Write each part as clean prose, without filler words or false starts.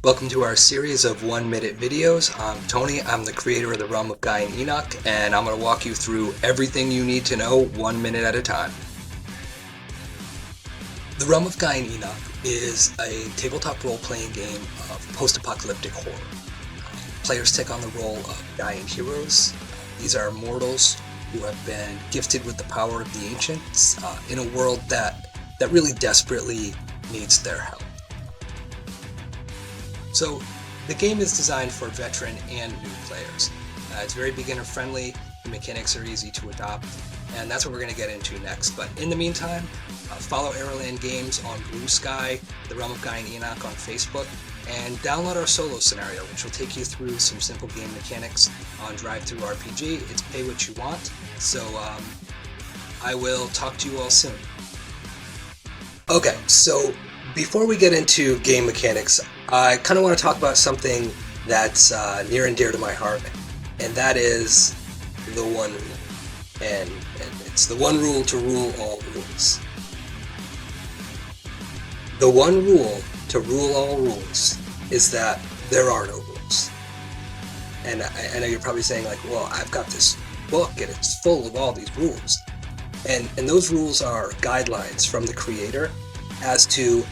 Welcome to our series of 1-minute videos. I'm Tony, I'm the creator of the Realm of Gaian Enoch, and I'm going to walk you through everything you need to know 1 minute at a time. The Realm of Gaian Enoch is a tabletop role-playing game of post-apocalyptic horror. Players take on the role of Gaian heroes. These are mortals who have been gifted with the power of the ancients in a world that really desperately needs their help. So the game is designed for veteran and new players. It's very beginner friendly, the mechanics are easy to adopt, and that's what we're going to get into next. But in the meantime, follow Arrowland Games on Blue Sky, the Realm of Gaian Enoch on Facebook, and download our solo scenario, which will take you through some simple game mechanics on TTRPG. It's pay what you want, so I will talk to you all soon. Okay, so before we get into game mechanics, I kind of want to talk about something that's near and dear to my heart, and that is the one rule. And it's the one rule to rule all rules. The one rule to rule all rules is that there are no rules. And I know you're probably saying, like, well, I've got this book and it's full of all these rules. And those rules are guidelines from the creator as to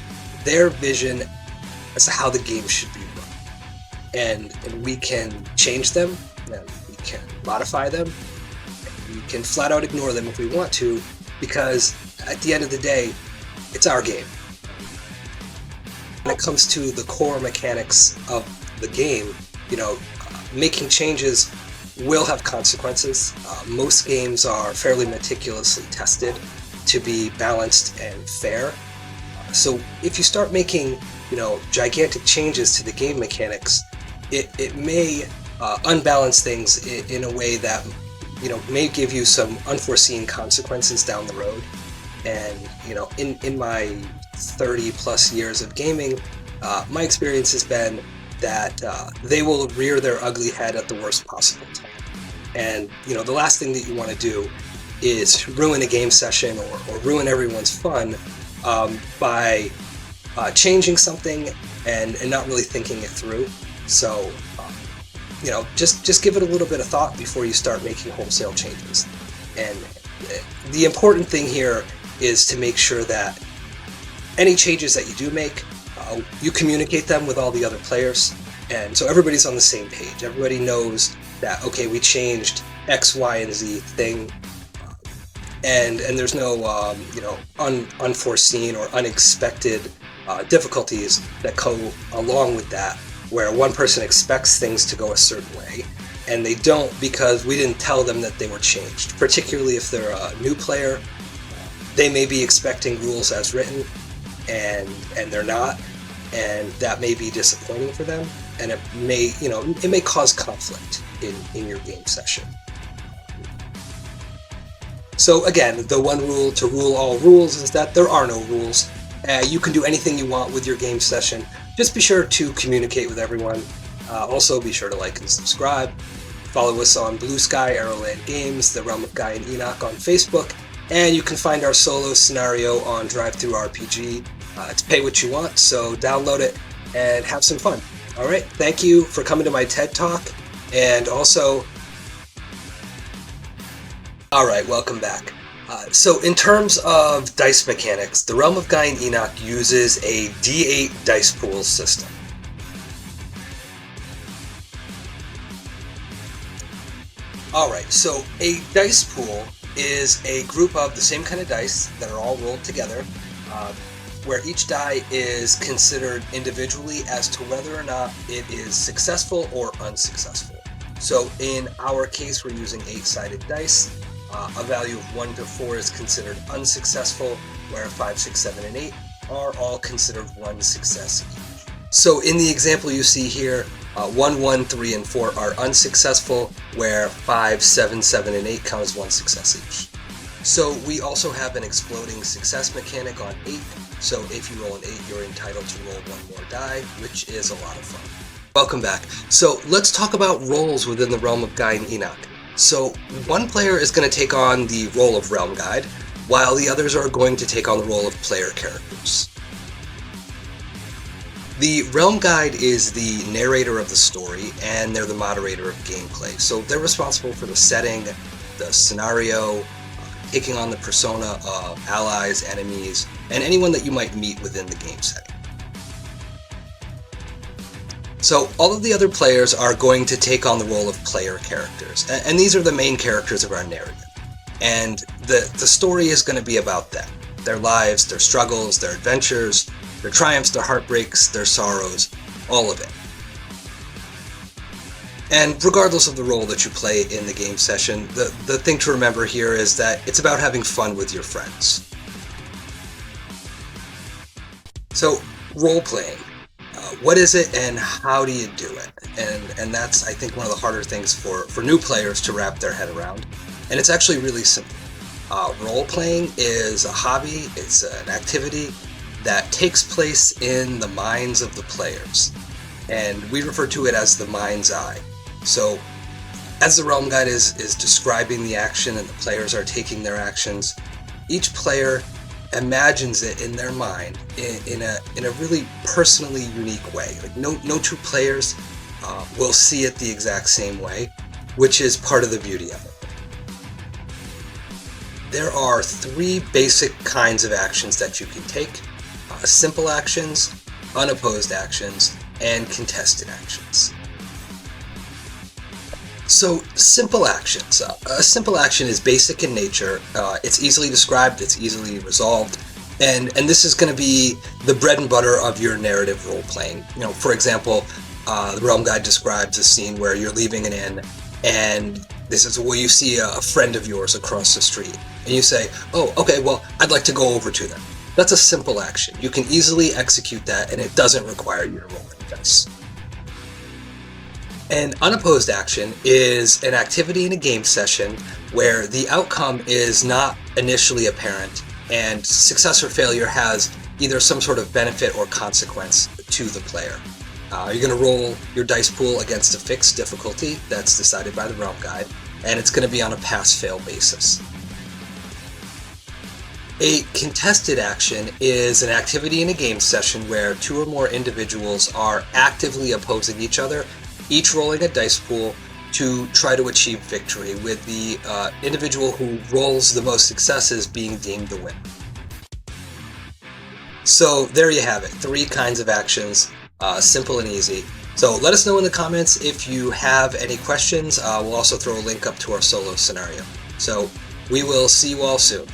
their vision as to how the game should be run. And we can change them, and we can modify them, and we can flat out ignore them if we want to, because at the end of the day, it's our game. When it comes to the core mechanics of the game, making changes will have consequences. Most games are fairly meticulously tested to be balanced and fair. So if you start making, gigantic changes to the game mechanics, it may unbalance things in a way that, may give you some unforeseen consequences down the road. And, in my 30 plus years of gaming, my experience has been that they will rear their ugly head at the worst possible time. And, the last thing that you want to do is ruin a game session or ruin everyone's fun by changing something and not really thinking it through. So, just give it a little bit of thought before you start making wholesale changes. And the important thing here is to make sure that any changes that you do make, you communicate them with all the other players, and so everybody's on the same page. Everybody knows that, okay, we changed X, Y, and Z thing, and there's no unforeseen or unexpected difficulties that go along with that, where one person expects things to go a certain way and they don't because we didn't tell them that they were changed. Particularly if they're a new player, they may be expecting rules as written and they're not, and that may be disappointing for them, and it may cause conflict in your game session. So again, the one rule to rule all rules is that there are no rules. You can do anything you want with your game session. Just be sure to communicate with everyone. Also, be sure to like and subscribe. Follow us on Blue Sky, Arrowland Games, the Realm of Gaian Enoch on Facebook, and you can find our solo scenario on TTRPG. It's pay what you want, so download it and have some fun. All right, thank you for coming to my TED Talk, and also, all right, welcome back. So in terms of dice mechanics, the Realm of Gaian Enoch uses a D8 dice pool system. Alright, so a dice pool is a group of the same kind of dice that are all rolled together, where each die is considered individually as to whether or not it is successful or unsuccessful. So in our case, we're using 8-sided dice. A value of 1 to 4 is considered unsuccessful, where 5, 6, 7, and 8 are all considered one success each. So in the example you see here, 1, 1, 3, and 4 are unsuccessful, where 5, 7, 7, and 8 count as one success each. So we also have an exploding success mechanic on 8, so if you roll an 8, you're entitled to roll 1 more die, which is a lot of fun. Welcome back. So let's talk about roles within the Realm of Gaian Enoch. So one player is going to take on the role of Realm Guide, while the others are going to take on the role of player characters. The Realm Guide is the narrator of the story, and they're the moderator of gameplay. So they're responsible for the setting, the scenario, taking on the persona of allies, enemies, and anyone that you might meet within the game setting. So all of the other players are going to take on the role of player characters, and these are the main characters of our narrative. And the story is going to be about them, their lives, their struggles, their adventures, their triumphs, their heartbreaks, their sorrows, all of it. And regardless of the role that you play in the game session, the thing to remember here is that it's about having fun with your friends. So, role-playing. What is it and how do you do it? And that's, I think, one of the harder things for new players to wrap their head around. And it's actually really simple. Role-playing is a hobby, it's an activity that takes place in the minds of the players. And we refer to it as the mind's eye. So, as the Realm Guide is describing the action and the players are taking their actions, each player imagines it in their mind in a really personally unique way. Like no two players will see it the exact same way, which is part of the beauty of it. There are 3 basic kinds of actions that you can take: simple actions, unopposed actions, and contested actions. So, simple actions. A simple action is basic in nature. It's easily described, it's easily resolved, and this is going to be the bread and butter of your narrative role-playing. You know, for example, the Realm Guide describes a scene where you're leaving an inn, and this is where you see a friend of yours across the street, and you say, "Oh, okay, well, I'd like to go over to them." That's a simple action. You can easily execute that, and it doesn't require you to roll any dice. An unopposed action is an activity in a game session where the outcome is not initially apparent, and success or failure has either some sort of benefit or consequence to the player. You're going to roll your dice pool against a fixed difficulty that's decided by the Realm Guide, and it's going to be on a pass-fail basis. A contested action is an activity in a game session where 2 or more individuals are actively opposing each other, each rolling a dice pool to try to achieve victory, with the individual who rolls the most successes being deemed the winner. So there you have it, 3 kinds of actions, simple and easy. So let us know in the comments if you have any questions. We'll also throw a link up to our solo scenario. So we will see you all soon.